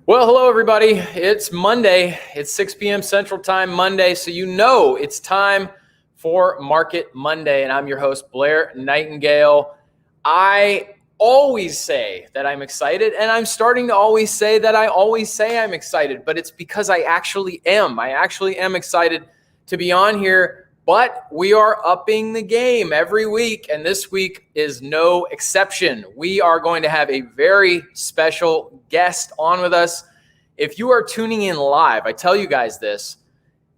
Well, hello, everybody. It's Monday. It's 6 p.m. Central Time Monday. So you know it's time for Market Monday. And I'm your host, Blair Nightingale. I always say that I'm excited, and I'm starting to always say that I always say I'm excited, but it's because I actually am. I actually am excited to be on here, but we are upping the game every week, and this week is no exception. We are going to have a very special guest on with us. If you are tuning in live, I tell you guys this,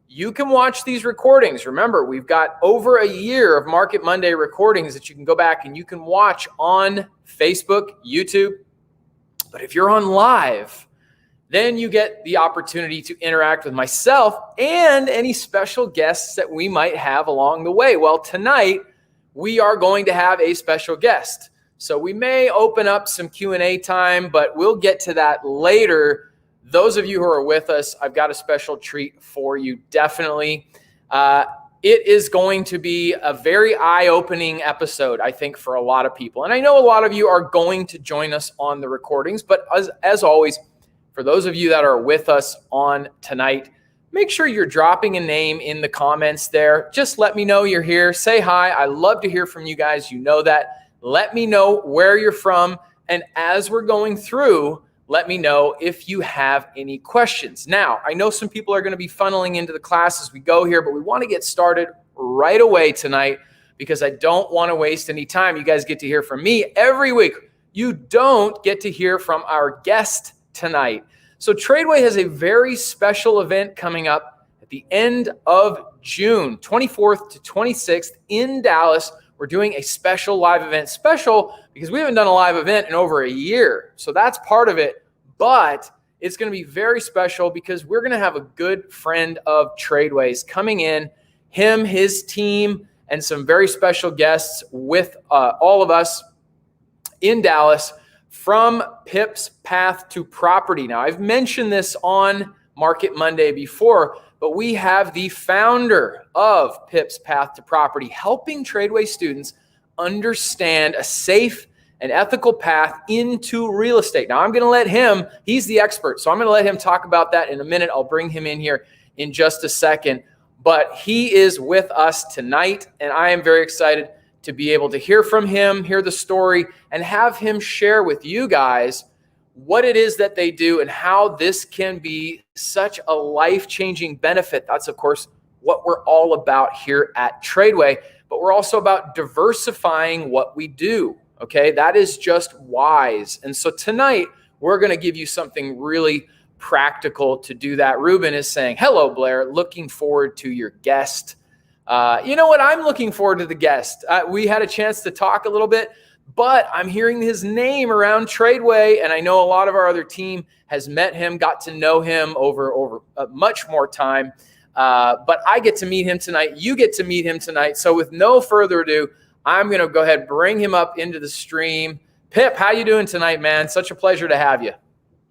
you can watch these recordings. Remember, we've got over a year of Market Monday recordings that you can go back and you can watch on Facebook, YouTube. But if you're on live, then you get the opportunity to interact with myself and any special guests that we might have along the way. Well, tonight we are going to have a special guest. So we may open up some Q&A time, but we'll get to that later. Those of you who are with us, I've got a special treat for you, definitely. It is going to be a very eye-opening episode, I think, for a lot of people. And I know a lot of you are going to join us on the recordings, but as always, for those of you that are with us on tonight, make sure you're dropping a name in the comments there. Just let me know you're here. Say hi. I love to hear from you guys. You know that. Let me know where you're from. And as we're going through, let me know if you have any questions. Now, I know some people are going to be funneling into the class as we go here, but we want to get started right away tonight because I don't want to waste any time. You guys get to hear from me every week. You don't get to hear from our guest tonight. So Tradeway has a very special event coming up at the end of June, 24th to 26th in Dallas. We're doing a special live event. Special because we haven't done a live event in over a year. So that's part of it. But it's going to be very special because we're going to have a good friend of Tradeway's coming in, him, his team, and some very special guests with all of us in Dallas from Pip's Path to Property. Now, I've mentioned this on Market Monday before, but we have the founder of Pip's Path to Property helping Tradeway students understand a safe and ethical path into real estate. Now, I'm going to let him, he's the expert, so I'm going to let him talk about that in a minute. I'll bring him in here in just a second. But he is with us tonight, and I am very excited to be able to hear from him, hear the story, and have him share with you guys what it is that they do and how this can be such a life-changing benefit. That's, of course, what we're all about here at Tradeway, but we're also about diversifying what we do. Okay, that is just wise. And so tonight, we're going to give you something really practical to do that. Ruben is saying, hello, Blair, looking forward to your guest. You know what? I'm looking forward to the guest. We had a chance to talk a little bit, but I'm hearing his name around Tradeway, and I know a lot of our other team has met him, got to know him over much more time. But I get to meet him tonight. You get to meet him tonight. So with no further ado, I'm going to go ahead and bring him up into the stream. Pip, how you doing tonight, man? Such a pleasure to have you.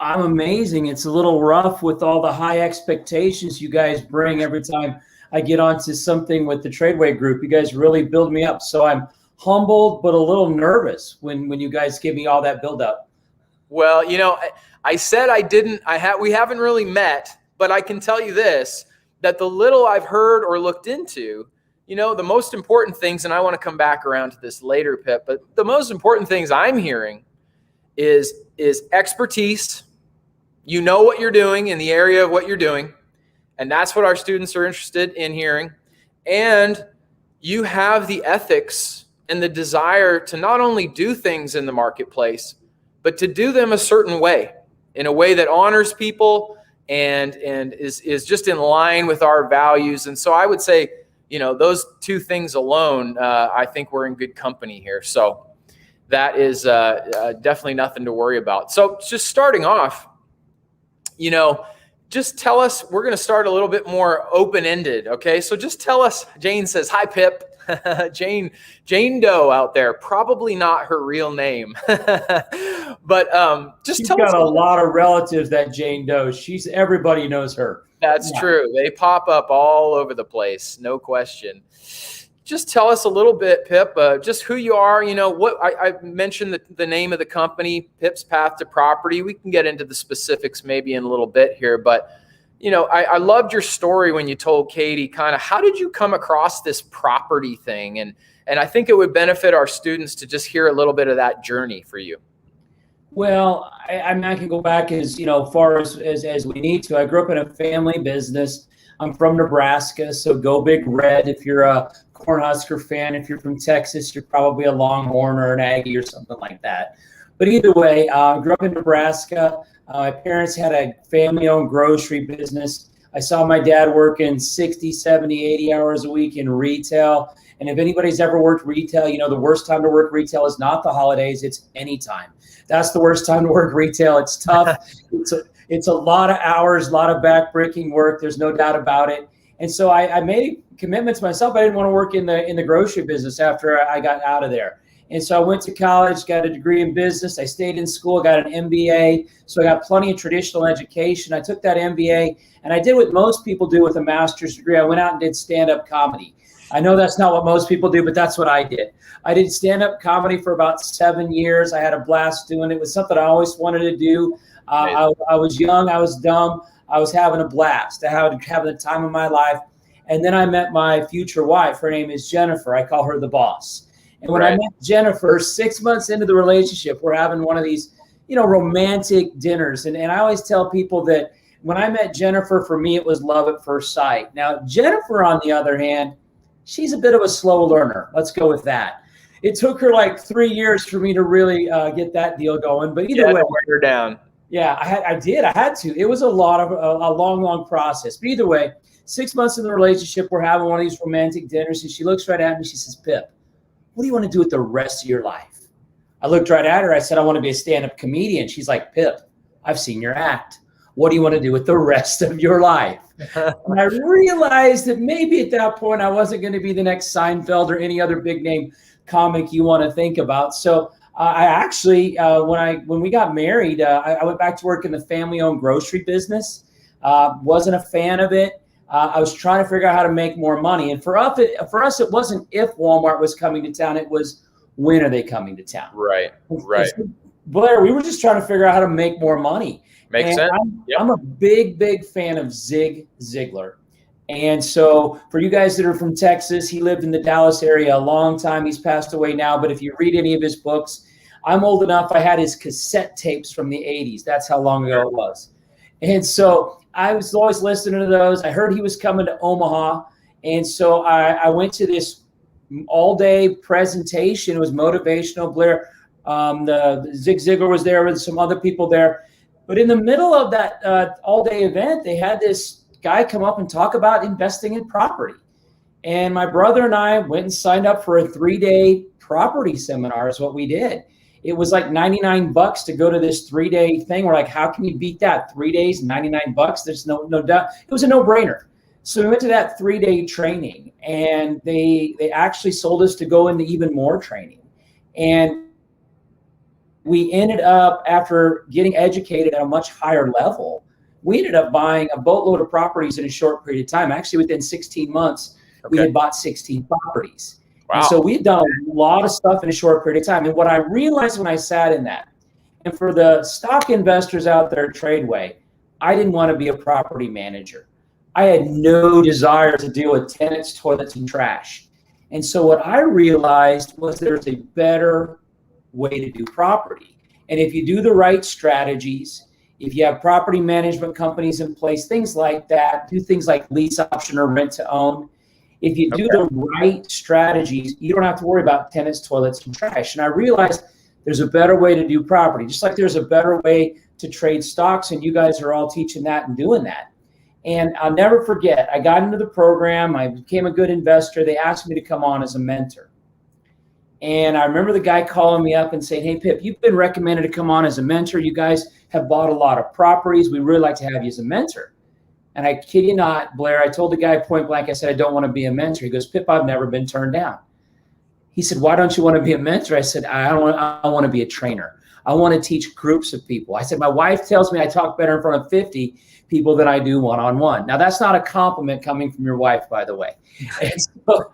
I'm amazing. It's a little rough with all the high expectations you guys bring every time I get onto something with the Tradeway group. You guys really build me up. So I'm humbled, but a little nervous when you guys give me all that build up. Well, you know, I said we haven't really met, but I can tell you this, that the little I've heard or looked into, you know, the most important things, and I want to come back around to this later, Pip, but the most important things I'm hearing is expertise. You know what you're doing in the area of what you're doing, and that's what our students are interested in hearing. And you have the ethics and the desire to not only do things in the marketplace, but to do them a certain way, in a way that honors people and is just in line with our values. And so I would say, you know, those two things alone, I think we're in good company here. So that is definitely nothing to worry about. So just starting off, you know, just tell us, we're going to start a little bit more open-ended, okay? So just tell us, Jane says, hi, Pip. Jane Doe out there, probably not her real name. But just She's tell got us a lot of relatives, that Jane Doe. Everybody knows her. That's true. They pop up all over the place, no question. just tell us a little bit, Pip, just who you are. You know, what I mentioned the name of the company, Pip's Path to Property. We can get into the specifics maybe in a little bit here, but you know, I loved your story when you told Katie kind of how did you come across this property thing, and I think it would benefit our students to just hear a little bit of that journey for you. Well, I mean, I can go back as far as we need to. I grew up in a family business. I'm from Nebraska, so go Big Red. If you're a Cornhusker fan, if you're from Texas, you're probably a Longhorn or an Aggie or something like that. But either way, I grew up in Nebraska. My parents had a family-owned grocery business. I saw my dad working 60, 70, 80 hours a week in retail. And if anybody's ever worked retail, you know the worst time to work retail is not the holidays, it's any time. That's the worst time to work retail. It's tough. It's a lot of hours, a lot of back-breaking work. There's no doubt about it. And so I made a commitment to myself. I didn't want to work in the grocery business after I got out of there. And so I went to college, got a degree in business. I stayed in school, got an MBA. So I got plenty of traditional education. I took that MBA and I did what most people do with a master's degree. I went out and did stand-up comedy. I know that's not what most people do, but that's what I did. I did stand-up comedy for about 7 years. I had a blast doing it. It was something I always wanted to do. I was young, I was dumb, I was having a blast. I was having the time of my life. And then I met my future wife. Her name is Jennifer. I call her the boss. And when I met Jennifer, 6 months into the relationship, we're having one of these, romantic dinners. And I always tell people that when I met Jennifer, for me, it was love at first sight. Now, Jennifer, on the other hand, she's a bit of a slow learner. Let's go with that. It took her like 3 years for me to really get that deal going. But either way, wear her down. Yeah, I did. I had to. It was a long process. But either way, 6 months in the relationship, we're having one of these romantic dinners, and she looks right at me. She says, "Pip, what do you want to do with the rest of your life?" I looked right at her. I said, "I want to be a stand-up comedian." She's like, "Pip, I've seen your act. What do you want to do with the rest of your life?" And I realized that maybe at that point I wasn't going to be the next Seinfeld or any other big name comic you want to think about. So I actually, when we got married, I went back to work in the family-owned grocery business. Wasn't a fan of it. I was trying to figure out how to make more money. And for us, it wasn't if Walmart was coming to town. It was when are they coming to town? Right. Blair, we were just trying to figure out how to make more money. Makes sense. I'm a big fan of Zig Ziglar. And so for you guys that are from Texas, he lived in the Dallas area a long time. He's passed away now. But if you read any of his books, I'm old enough. I had his cassette tapes from the 80s. That's how long ago it was. And so I was always listening to those. I heard he was coming to Omaha. And so I went to this all-day presentation. It was motivational. Blair, the Zig Ziglar was there with some other people there. But in the middle of that all-day event, they had this guy come up and talk about investing in property. And my brother and I went and signed up for a 3-day property seminar is what we did. It was like $99 to go to this 3-day thing. We're like, how can you beat that? 3 days, $99? There's no doubt. It was a no-brainer. So we went to that 3-day training, and they actually sold us to go into even more training. And we ended up, after getting educated at a much higher level, we ended up buying a boatload of properties in a short period of time. Actually, within 16 months, we had bought 16 properties. Wow. And so we had done a lot of stuff in a short period of time. And what I realized when I sat in that, and for the stock investors out there at Tradeway, I didn't want to be a property manager. I had no desire to deal with tenants, toilets, and trash. And so what I realized was there's a better way to do property. And if you do the right strategies, if you have property management companies in place, things like that, do things like lease option or rent to own. If you do the right strategies, you don't have to worry about tenants, toilets, and trash. And I realized there's a better way to do property, just like there's a better way to trade stocks, and you guys are all teaching that and doing that. And I'll never forget, I got into the program, I became a good investor. They asked me to come on as a mentor. And I remember the guy calling me up and saying, "Hey, Pip, you've been recommended to come on as a mentor. You guys have bought a lot of properties. We'd really like to have you as a mentor." And I kid you not, Blair, I told the guy point blank, I said, "I don't want to be a mentor." He goes, "Pip, I've never been turned down." He said, "Why don't you want to be a mentor?" I said, I want to be a trainer. I want to teach groups of people. I said, my wife tells me I talk better in front of 50 people than I do one-on-one. Now, that's not a compliment coming from your wife, by the way. And so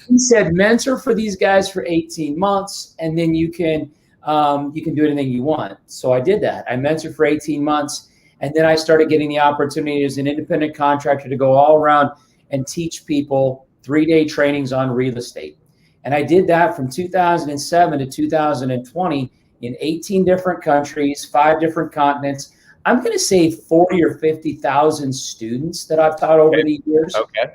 he said, mentor for these guys for 18 months, and then you can do anything you want. So I did that. I mentored for 18 months, and then I started getting the opportunity as an independent contractor to go all around and teach people 3-day trainings on real estate. And I did that from 2007 to 2020 in 18 different countries, 5 different continents. I'm going to say 40 or 50,000 students that I've taught over the years. Okay.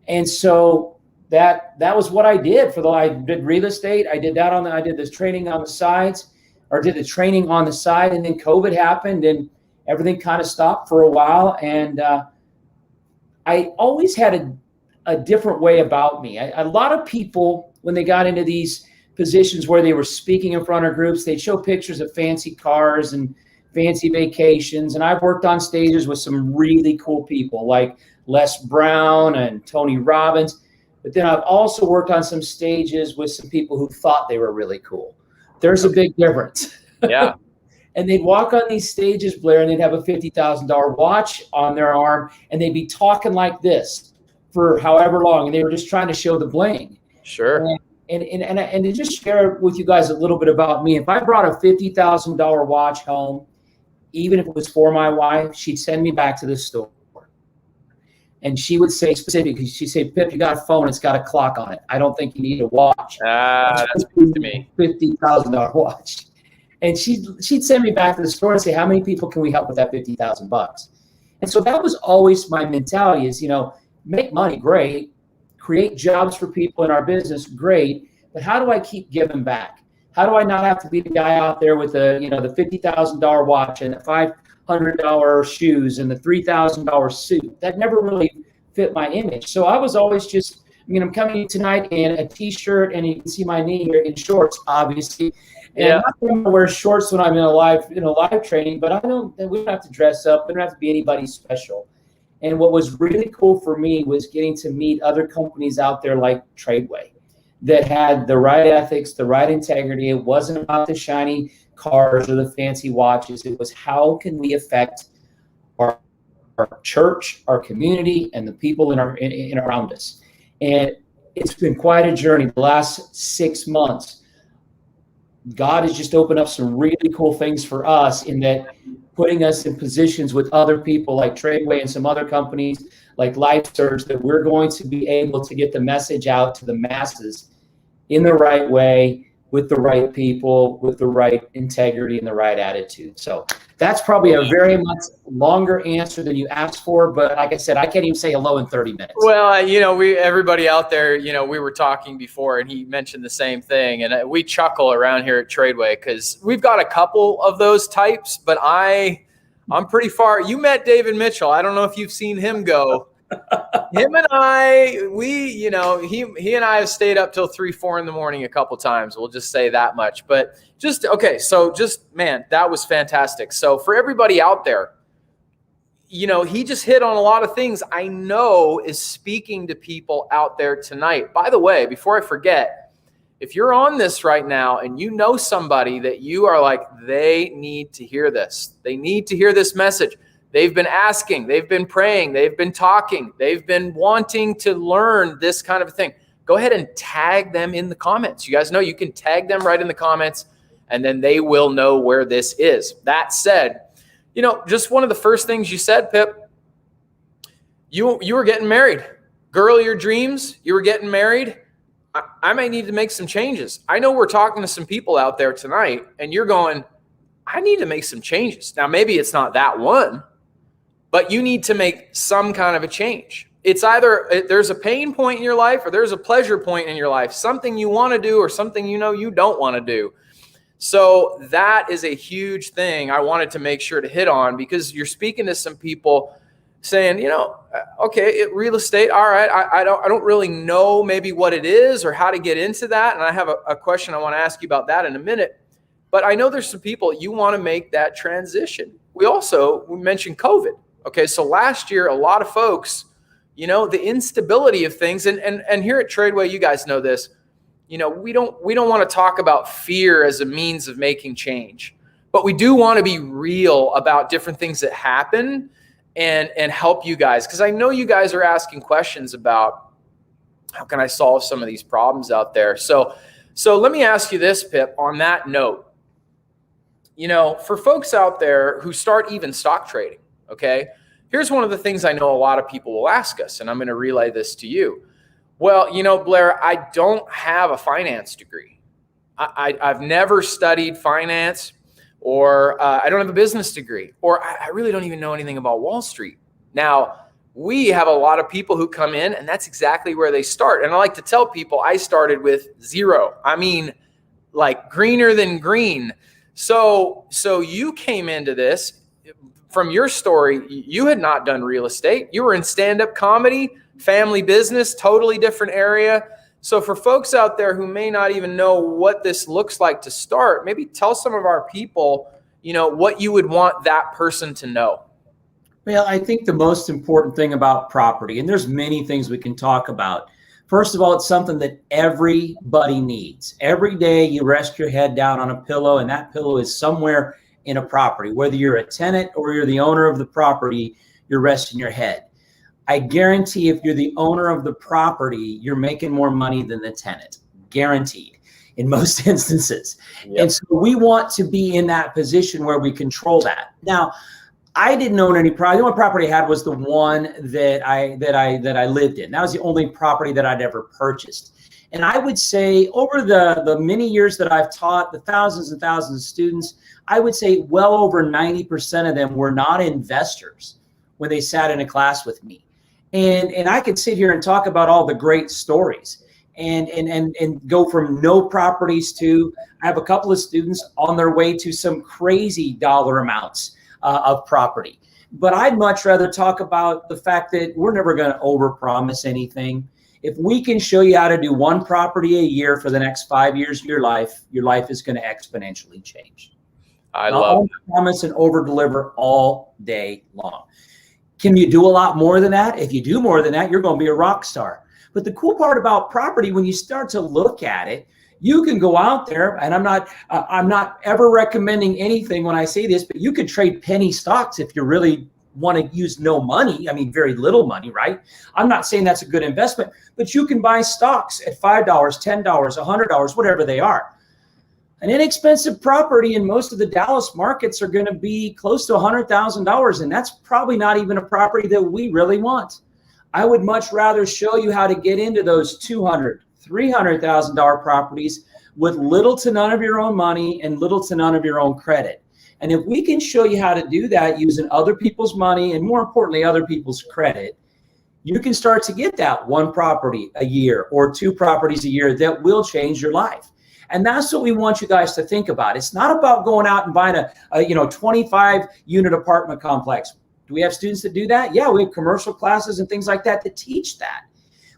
And so that was what I did I did real estate. I did that I did this training on the sides, or did the training on the side. And then COVID happened and everything kind of stopped for a while. And I always had a different way about me. A lot of people, when they got into these positions where they were speaking in front of groups, they'd show pictures of fancy cars and fancy vacations. And I've worked on stages with some really cool people like Les Brown and Tony Robbins. But then I've also worked on some stages with some people who thought they were really cool. There's a big difference. Yeah. And they'd walk on these stages, Blair, and they'd have a $50,000 watch on their arm, and they'd be talking like this for however long, and they were just trying to show the bling. Sure. And to just share with you guys a little bit about me, if I brought a $50,000 watch home, even if it was for my wife, she'd send me back to the store. And she would say specifically, she'd say, Pip, you got a phone, it's got a clock on it. I don't think you need a watch. That's good to me. $50,000 watch. And she'd send me back to the store and say, how many people can we help with that $50,000? And so that was always my mentality is, make money, great. Create jobs for people in our business, great. But how do I keep giving back? How do I not have to be the guy out there with the $50,000 watch and the $500 shoes and the $3,000 suit? That never really fit my image. So I was always just, I'm coming in tonight in a t-shirt, and you can see my knee here, in shorts, obviously. And I'm not going to wear shorts when I'm in a live training, but we don't have to dress up. We don't have to be anybody special. And what was really cool for me was getting to meet other companies out there like Tradeway that had the right ethics, the right integrity. It wasn't about the shiny cars or the fancy watches. It was how can we affect our church, our community, and the people in around us. And it's been quite a journey the last 6 months. God has just opened up some really cool things for us in that putting us in positions with other people like Tradeway and some other companies like LifeSurge, that we're going to be able to get the message out to the masses in the right way, with the right people, with the right integrity and the right attitude. So that's probably a very much longer answer than you asked for. But like I said, I can't even say hello in 30 minutes. Well, everybody out there, we were talking before and he mentioned the same thing. And we chuckle around here at Tradeway because we've got a couple of those types, but I'm pretty far. You met David Mitchell. I don't know if you've seen him go. Him and I, he and I have stayed up till 3-4 in the morning a couple times. We'll just say that much. But man, that was fantastic. So for everybody out there, he just hit on a lot of things I know is speaking to people out there tonight. By the way, before I forget, if you're on this right now and you know somebody that you are like, they need to hear this. They need to hear this message. They've been asking, they've been praying, they've been talking, they've been wanting to learn this kind of thing. Go ahead and tag them in the comments. You guys know you can tag them right in the comments, and then they will know where this is. That said, just one of the first things you said, Pip, you were getting married. Girl of your dreams, you were getting married. I might need to make some changes. I know we're talking to some people out there tonight, and you're going, I need to make some changes. Now, maybe it's not that one, but you need to make some kind of a change. It's either there's a pain point in your life or there's a pleasure point in your life, something you want to do or something you don't want to do. So that is a huge thing I wanted to make sure to hit on, because you're speaking to some people saying, okay, real estate, all right, I don't really know maybe what it is or how to get into that. And I have a question I want to ask you about that in a minute. But I know there's some people, you want to make that transition. We mentioned COVID. Okay, so last year, a lot of folks, the instability of things, and here at Tradeway, you guys know this, we don't want to talk about fear as a means of making change. but we do want to be real about different things that happen and help you guys. Because I know you guys are asking questions about how can I solve some of these problems out there. So let me ask you this, Pip, on that note. For folks out there who start even stock trading, okay, here's one of the things I know a lot of people will ask us, and I'm going to relay this to you. Well, Blair, I don't have a finance degree. I've never studied finance, or I don't have a business degree, or I really don't even know anything about Wall Street. Now, we have a lot of people who come in, and that's exactly where they start. And I like to tell people I started with zero. I mean, like greener than green. So you came into this from your story. You had not done real estate. You were in stand-up comedy, family business, totally different area. So for folks out there who may not even know what this looks like to start, maybe tell some of our people, what you would want that person to know. Well, I think the most important thing about property, and there's many things we can talk about. First of all, it's something that everybody needs. Every day you rest your head down on a pillow, and that pillow is somewhere in a property. Whether you're a tenant or you're the owner of the property, you're resting your head. I guarantee if you're the owner of the property, you're making more money than the tenant. Guaranteed in most instances. Yep. And so we want to be in that position where we control that. Now, I didn't own any property. The only property I had was the one that I lived in. That was the only property that I'd ever purchased. And I would say over the many years that I've taught the thousands and thousands of students, I would say well over 90% of them were not investors when they sat in a class with me. And I could sit here and talk about all the great stories and go from no properties to, I have a couple of students on their way to some crazy dollar amounts of property. But I'd much rather talk about the fact that we're never going to overpromise anything. If we can show you how to do one property a year for the next 5 years of your life is going to exponentially change. I love it. Promise and over deliver all day long. Can you do a lot more than that? If you do more than that, you're going to be a rock star. But the cool part about property, when you start to look at it, you can go out there, and I'm not ever recommending anything when I say this, but you could trade penny stocks if you really want to use no money. I mean, very little money, right? I'm not saying that's a good investment, but you can buy stocks at $5, $10, $100, whatever they are. An inexpensive property in most of the Dallas markets are going to be close to $100,000, and that's probably not even a property that we really want. I would much rather show you how to get into those $200,000, $300,000 properties with little to none of your own money and little to none of your own credit. And if we can show you how to do that using other people's money and more importantly, other people's credit, you can start to get that one property a year or two properties a year that will change your life. And that's what we want you guys to think about. It's not about going out and buying a 25 unit apartment complex. Do we have students that do that? Yeah, we have commercial classes and things like that that teach that.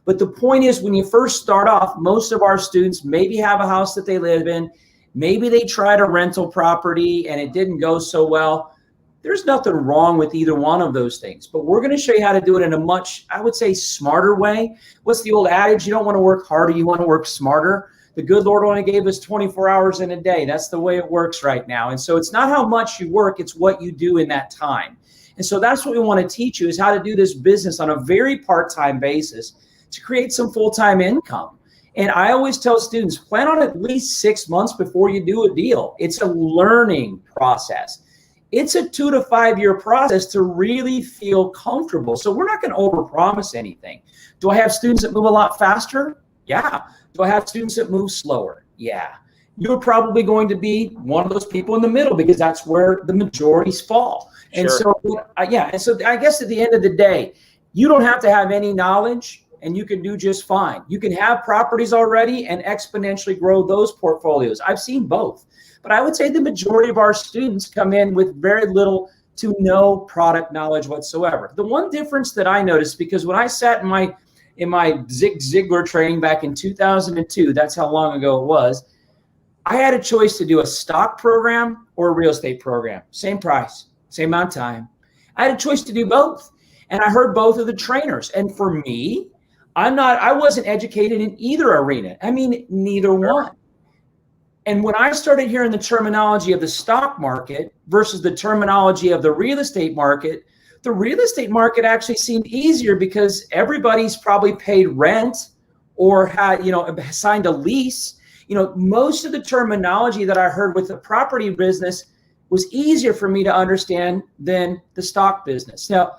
But the point is, when you first start off, most of our students maybe have a house that they live in. Maybe they tried a rental property and it didn't go so well. There's nothing wrong with either one of those things. But we're going to show you how to do it in a much, I would say, smarter way. What's the old adage? You don't want to work harder, you want to work smarter. The good Lord only gave us 24 hours in a day. That's the way it works right now. And so it's not how much you work, it's what you do in that time. And so that's what we want to teach you, is how to do this business on a very part-time basis to create some full-time income. And I always tell students, plan on at least 6 months before you do a deal. It's a learning process. It's a 2 to 5 year process to really feel comfortable. So we're not going to overpromise anything. Do I have students that move a lot faster? Yeah. Do I have students that move slower? Yeah. You're probably going to be one of those people in the middle because that's where the majorities fall. And Sure. so, And so I guess at the end of the day, you don't have to have any knowledge and you can do just fine. You can have properties already and exponentially grow those portfolios. I've seen both. But I would say the majority of our students come in with very little to no product knowledge whatsoever. The one difference that I noticed, because when I sat in my Zig Ziglar training back in 2002, that's how long ago it was, I had a choice to do a stock program or a real estate program. Same price, same amount of time. I had a choice to do both. And I heard both of the trainers. And for me, I wasn't educated in either arena. I mean, neither one. And when I started hearing the terminology of the stock market versus the terminology of the real estate market actually seemed easier because everybody's probably paid rent or had, signed a lease. Most of the terminology that I heard with the property business was easier for me to understand than the stock business. Now,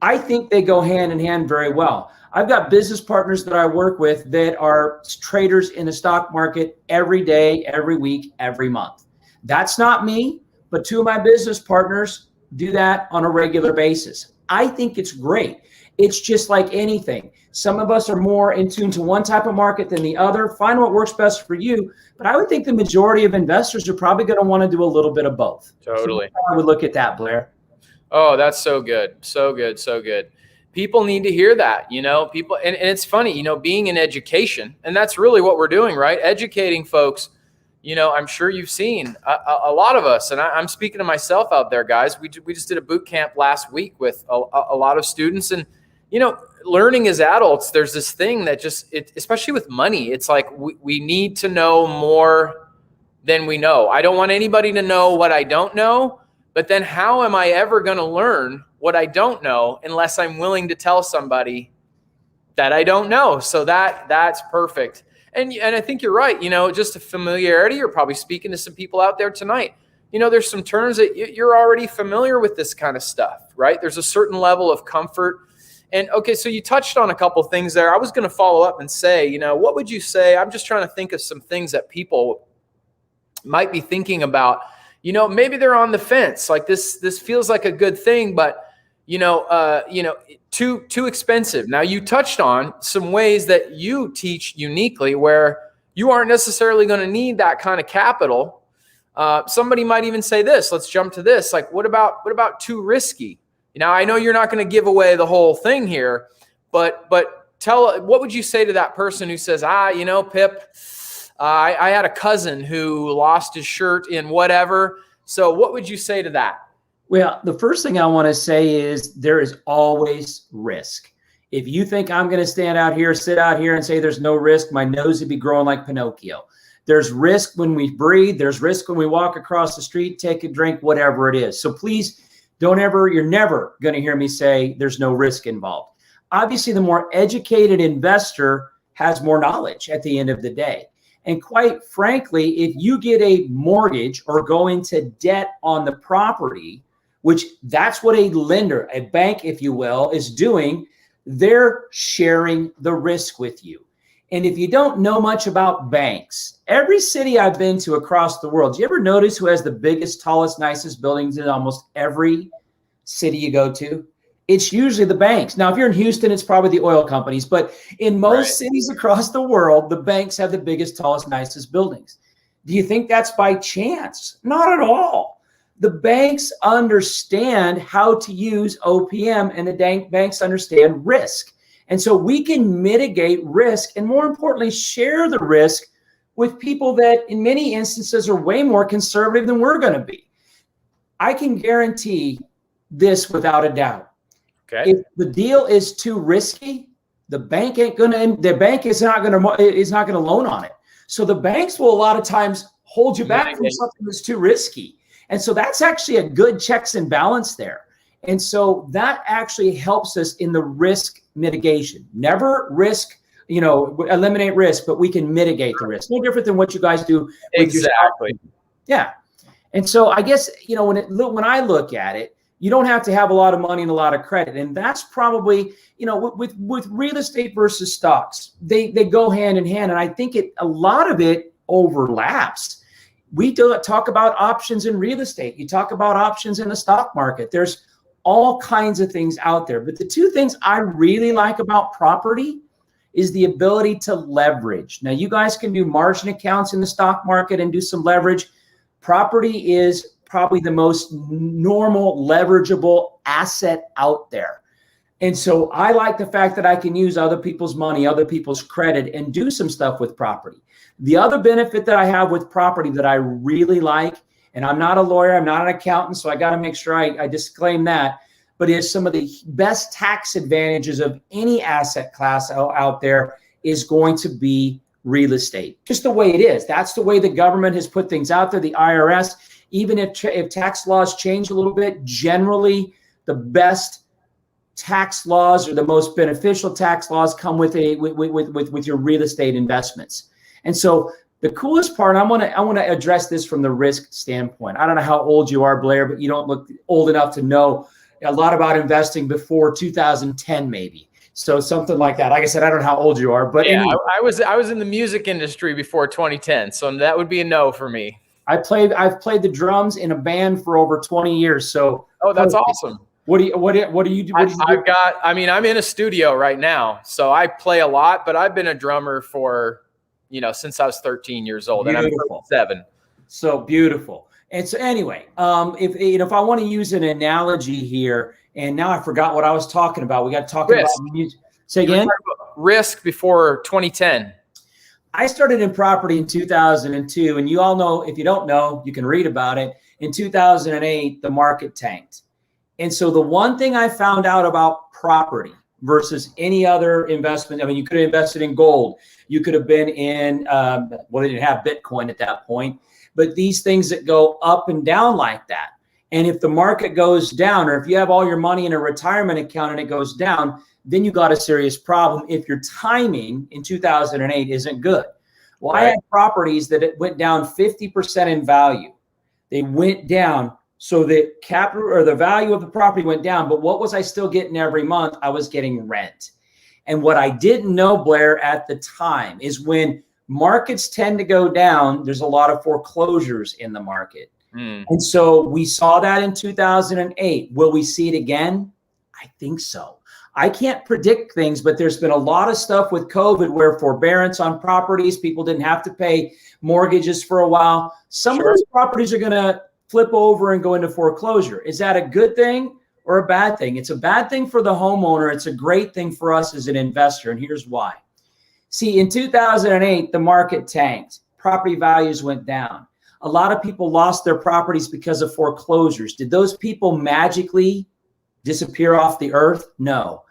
I think they go hand in hand very well. I've got business partners that I work with that are traders in the stock market every day, every week, every month. That's not me, but two of my business partners do that on a regular basis. I think it's great. It's just like anything. Some of us are more in tune to one type of market than the other. Find what works best for you. But I would think the majority of investors are probably going to want to do a little bit of both. Totally. So I would look at that, Blair. Oh, that's so good. So good. So good. People need to hear that, people. And it's funny, being in education, and that's really what we're doing, right? Educating folks. I'm sure you've seen a lot of us, and I'm speaking to myself out there, guys. We just did a boot camp last week with a lot of students, and, learning as adults, there's this thing that especially with money, it's like we need to know more than we know. I don't want anybody to know what I don't know, but then how am I ever going to learn what I don't know unless I'm willing to tell somebody that I don't know? So that's perfect. And I think you're right. Just a familiarity. You're probably speaking to some people out there tonight. There's some terms that you're already familiar with this kind of stuff, right? There's a certain level of comfort. And okay, so you touched on a couple things there. I was going to follow up and say, what would you say? I'm just trying to think of some things that people might be thinking about. Maybe they're on the fence. Like this feels like a good thing, but too expensive. Now you touched on some ways that you teach uniquely where you aren't necessarily going to need that kind of capital. Somebody might even say this. Let's jump to this. Like, what about too risky? I know you're not going to give away the whole thing here, but what would you say to that person who says, Pip, I had a cousin who lost his shirt in whatever. So what would you say to that? Well, the first thing I want to say is there is always risk. If you think I'm going to sit out here and say there's no risk, my nose would be growing like Pinocchio. There's risk when we breathe. There's risk when we walk across the street, take a drink, whatever it is. So please you're never going to hear me say there's no risk involved. Obviously, the more educated investor has more knowledge at the end of the day. And quite frankly, if you get a mortgage or go into debt on the property, which that's what a lender, a bank, if you will, is doing, they're sharing the risk with you. And if you don't know much about banks, every city I've been to across the world, do you ever notice who has the biggest, tallest, nicest buildings in almost every city you go to? It's usually the banks. Now, if you're in Houston, it's probably the oil companies. But in most cities across the world, the banks have the biggest, tallest, nicest buildings. Do you think that's by chance? Not at all. The banks understand how to use OPM, and the banks understand risk. And so we can mitigate risk and, more importantly, share the risk with people that in many instances are way more conservative than we're going to be. I can guarantee this without a doubt. Okay. If the deal is too risky, the bank is not going to loan on it. So the banks will a lot of times hold you back from something that's too risky. And so that's actually a good checks and balance there. And so that actually helps us in the risk mitigation. Never eliminate risk, but we can mitigate the risk. No different than what you guys do. Exactly. Yeah. And so I guess, when I look at it, you don't have to have a lot of money and a lot of credit. And that's probably, with real estate versus stocks, they go hand in hand. And I think a lot of it overlaps. We do talk about options in real estate. You talk about options in the stock market. There's all kinds of things out there. But the two things I really like about property is the ability to leverage. Now, you guys can do margin accounts in the stock market and do some leverage. Property is probably the most normal leverageable asset out there. And so I like the fact that I can use other people's money, other people's credit, and do some stuff with property. The other benefit that I have with property that I really like, and I'm not a lawyer, I'm not an accountant, so I got to make sure I disclaim that, but is some of the best tax advantages of any asset class out there is going to be real estate. Just the way it is. That's the way the government has put things out there. The IRS, even if tax laws change a little bit, generally the best tax laws or the most beneficial tax laws come with your real estate investments. And so the coolest part, I want to address this from the risk standpoint. I don't know how old you are, Blair, but you don't look old enough to know a lot about investing before 2010, maybe. So something like that. Like I said, I don't know how old you are, but yeah, anyway. I was in the music industry before 2010, so that would be a no for me. I've played the drums in a band for over 20 years. So that's awesome. What do you do? I'm in a studio right now, so I play a lot, but I've been a drummer for, since I was 13 years old. Beautiful. And I'm 37. So beautiful. And so anyway, if I want to use an analogy here, and now I forgot what I was talking about. We got to talk about music. Say again? Risk before 2010. I started in property in 2002, and you all know, if you don't know, you can read about it. In 2008, the market tanked. And so the one thing I found out about property versus any other investment, I mean, you could have invested in gold. You could have been in, they didn't have Bitcoin at that point, but these things that go up and down like that. And if the market goes down, or if you have all your money in a retirement account and it goes down, then you got a serious problem if your timing in 2008 isn't good. Well, right. I had properties that it went down 50% in value. They went down. So the capital or the value of the property went down, but what was I still getting every month? I was getting rent. And what I didn't know, Blair, at the time is when markets tend to go down, there's a lot of foreclosures in the market. And so we saw that in 2008. Will we see it again? I think so. I can't predict things, but there's been a lot of stuff with COVID where forbearance on properties, people didn't have to pay mortgages for a while. Some of those properties are going to flip over and go into foreclosure. Is that a good thing or a bad thing? It's a bad thing for the homeowner. It's a great thing for us as an investor. And here's why. See, in 2008, the market tanked. Property values went down. A lot of people lost their properties because of foreclosures. Did those people magically disappear off the earth? No.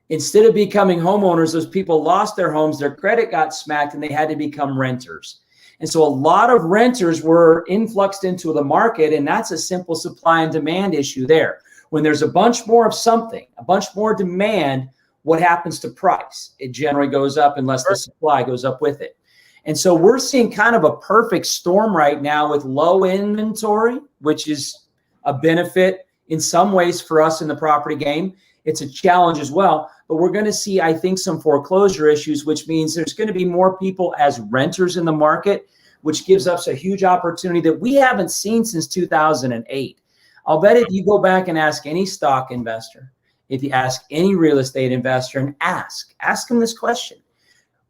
Instead of becoming homeowners, those people lost their homes, their credit got smacked, and they had to become renters. And so a lot of renters were influxed into the market, and that's a simple supply and demand issue there. When there's a bunch more of something, a bunch more demand, what happens to price? It generally goes up unless the supply goes up with it. And so we're seeing kind of a perfect storm right now with low inventory, which is a benefit in some ways for us in the property game. It's a challenge as well, but we're going to see, I think, some foreclosure issues, which means there's going to be more people as renters in the market, which gives us a huge opportunity that we haven't seen since 2008. I'll bet if you go back and ask any stock investor, if you ask any real estate investor and ask them this question,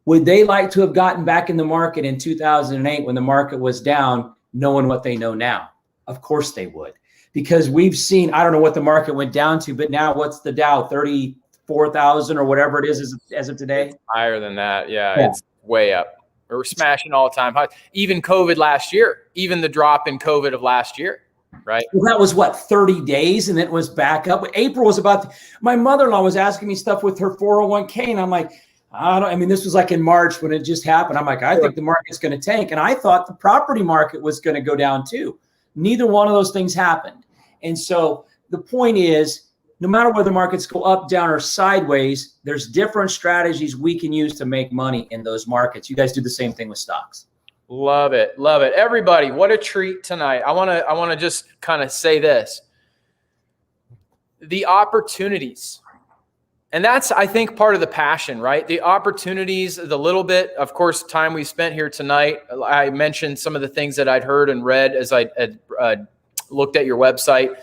would they like to have gotten back in the market in 2008 when the market was down, knowing what they know now? Of course they would. Because we've seen, I don't know what the market went down to, but now what's the Dow, 34,000 or whatever it is as of today? It's higher than that. Yeah, it's way up. We're smashing all-time highs. Even COVID last year, even the drop in COVID of last year, right? Well, that was 30 days, and it was back up. April was my mother-in-law was asking me stuff with her 401k, and I'm like, this was like in March when it just happened. I'm like, I think the market's going to tank. And I thought the property market was going to go down too. Neither one of those things happened. And so the point is, no matter whether markets go up, down, or sideways, there's different strategies we can use to make money in those markets. You guys do the same thing with stocks. Love it. Love it. Everybody, what a treat tonight. I want to just kind of say this. The opportunities. And that's, I think, part of the passion, right? The opportunities, the little bit, of course, time we spent here tonight. I mentioned some of the things that I'd heard and read as I had looked at your website,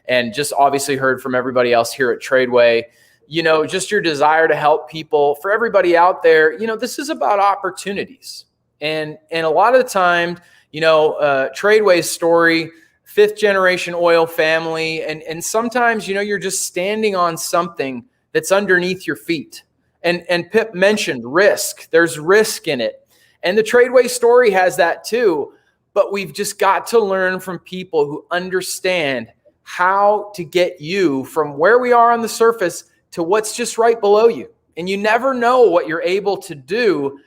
and just obviously heard from everybody else here at Tradeway. Just your desire to help people. For everybody out there, this is about opportunities. And a lot of the time, Tradeway's story, 5th generation oil family, and sometimes, you're just standing on something that's underneath your feet. And Pip mentioned risk. There's risk in it. And the Tradeway story has that too. But we've just got to learn from people who understand how to get you from where we are on the surface to what's just right below you. And you never know what you're able to do,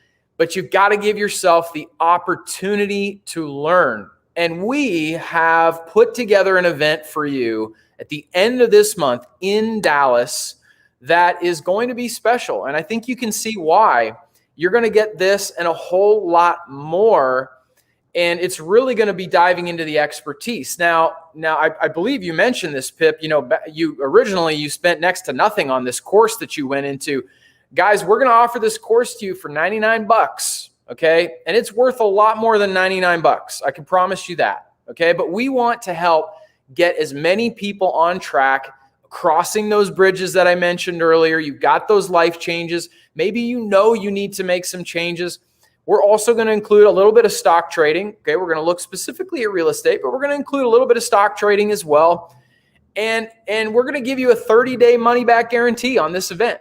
but you've got to give yourself the opportunity to learn. And we have put together an event for you at the end of this month in Dallas that is going to be special. And I think you can see why. You're going to get this and a whole lot more. And it's really going to be diving into the expertise. Now, I believe you mentioned this, Pip. You originally spent next to nothing on this course that you went into. Guys, we're going to offer this course to you for $99, okay? And it's worth a lot more than $99. I can promise you that, okay? But we want to help get as many people on track, crossing those bridges that I mentioned earlier. You've got those life changes. Maybe you need to make some changes. We're also going to include a little bit of stock trading, okay? We're going to look specifically at real estate, but we're going to include a little bit of stock trading as well. And we're going to give you a 30-day money-back guarantee on this event.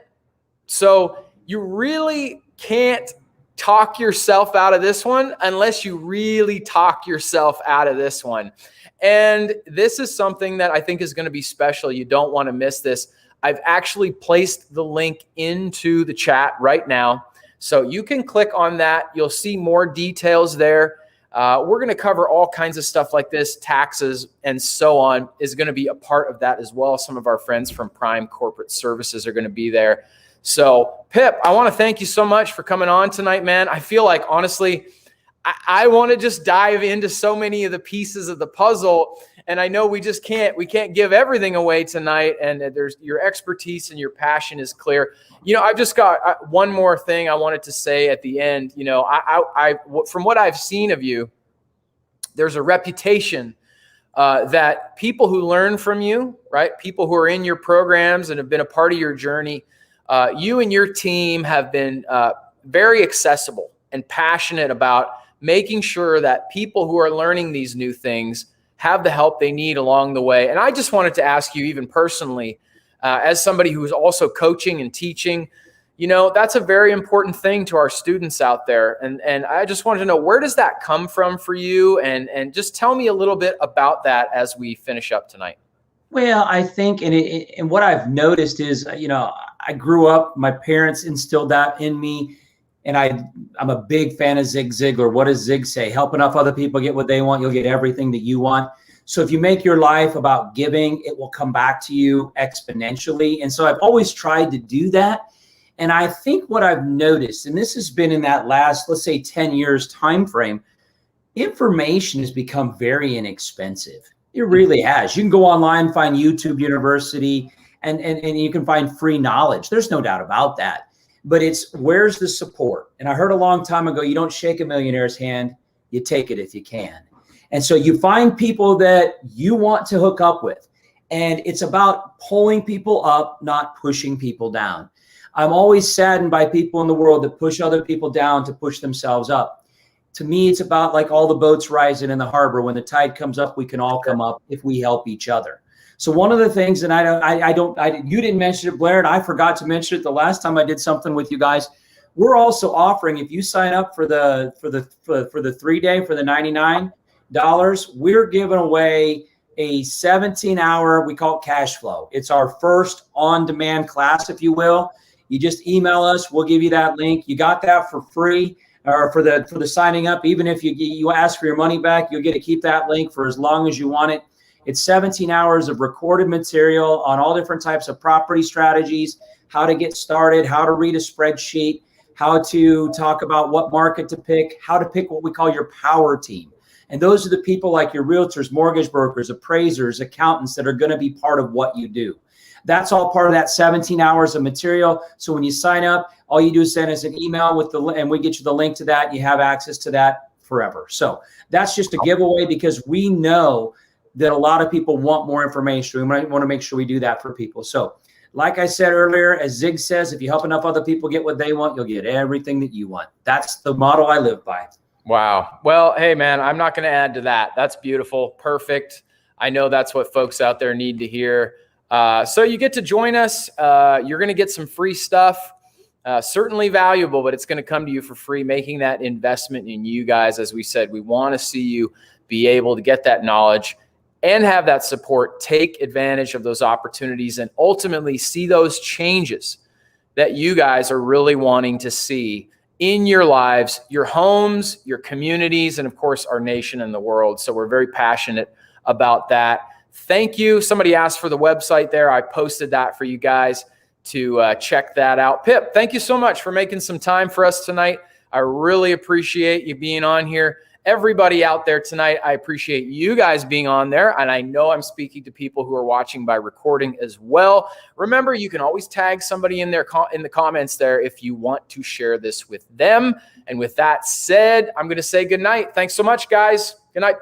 So you really can't talk yourself out of this one unless you really talk yourself out of this one. And this is something that I think is going to be special. You don't want to miss this. I've actually placed the link into the chat right now. So you can click on that. You'll see more details there. We're going to cover all kinds of stuff like this, taxes and so on is going to be a part of that as well. Some of our friends from Prime Corporate Services are going to be there. So, Pip, I want to thank you so much for coming on tonight, man. I feel like, honestly, I want to just dive into so many of the pieces of the puzzle, and I know we can't give everything away tonight, and there's your expertise and your passion is clear. I've just got one more thing I wanted to say at the end. From what I've seen of you, there's a reputation that people who learn from you, right? People who are in your programs and have been a part of your journey, you and your team have been very accessible and passionate about making sure that people who are learning these new things have the help they need along the way. And I just wanted to ask you, even personally, as somebody who's also coaching and teaching, that's a very important thing to our students out there. And I just wanted to know, where does that come from for you? And just tell me a little bit about that as we finish up tonight. Well, I think, and what I've noticed is, I grew up, my parents instilled that in me, and I'm a big fan of Zig Ziglar. What does Zig say? Help enough other people get what they want, you'll get everything that you want. So if you make your life about giving, it will come back to you exponentially. And so I've always tried to do that. And I think what I've noticed, and this has been in that last, let's say 10 years time frame, information has become very inexpensive. It really has. You can go online, find YouTube University, and you can find free knowledge. There's no doubt about that. But it's, where's the support? And I heard a long time ago, you don't shake a millionaire's hand, you take it if you can. And so you find people that you want to hook up with. And it's about pulling people up, not pushing people down. I'm always saddened by people in the world that push other people down to push themselves up. To me, it's about like all the boats rising in the harbor. When the tide comes up, we can all come up if we help each other. So one of the things, and you didn't mention it, Blair, and I forgot to mention it the last time I did something with you guys. We're also offering, if you sign up for the 3-day for the $99, we're giving away a 17-hour, we call it cash flow. It's our first on-demand class, if you will. You just email us, we'll give you that link. You got that for free. Or for the signing up. Even if you ask for your money back, you'll get to keep that link for as long as you want it. It's 17 hours of recorded material on all different types of property strategies, how to get started, how to read a spreadsheet, how to talk about what market to pick, how to pick what we call your power team. And those are the people like your realtors, mortgage brokers, appraisers, accountants that are going to be part of what you do. That's all part of that 17 hours of material. So when you sign up, all you do is send us an email and we get you the link to that. You have access to that forever. So that's just a giveaway because we know that a lot of people want more information. We might want to make sure we do that for people. So like I said earlier, as Zig says, if you help enough other people get what they want, you'll get everything that you want. That's the model I live by. Wow. Well, hey, man, I'm not going to add to that. That's beautiful. Perfect. I know that's what folks out there need to hear. So you get to join us. You're going to get some free stuff, certainly valuable, but it's going to come to you for free, making that investment in you guys. As we said, we want to see you be able to get that knowledge and have that support, take advantage of those opportunities, and ultimately see those changes that you guys are really wanting to see in your lives, your homes, your communities, and of course, our nation and the world. So we're very passionate about that. Thank you. Somebody asked for the website there. I posted that for you guys to check that out. Pip, thank you so much for making some time for us tonight. I really appreciate you being on here. Everybody out there tonight, I appreciate you guys being on there. And I know I'm speaking to people who are watching by recording as well. Remember, you can always tag somebody in there in the comments there if you want to share this with them. And with that said, I'm going to say good night. Thanks so much, guys. Good night.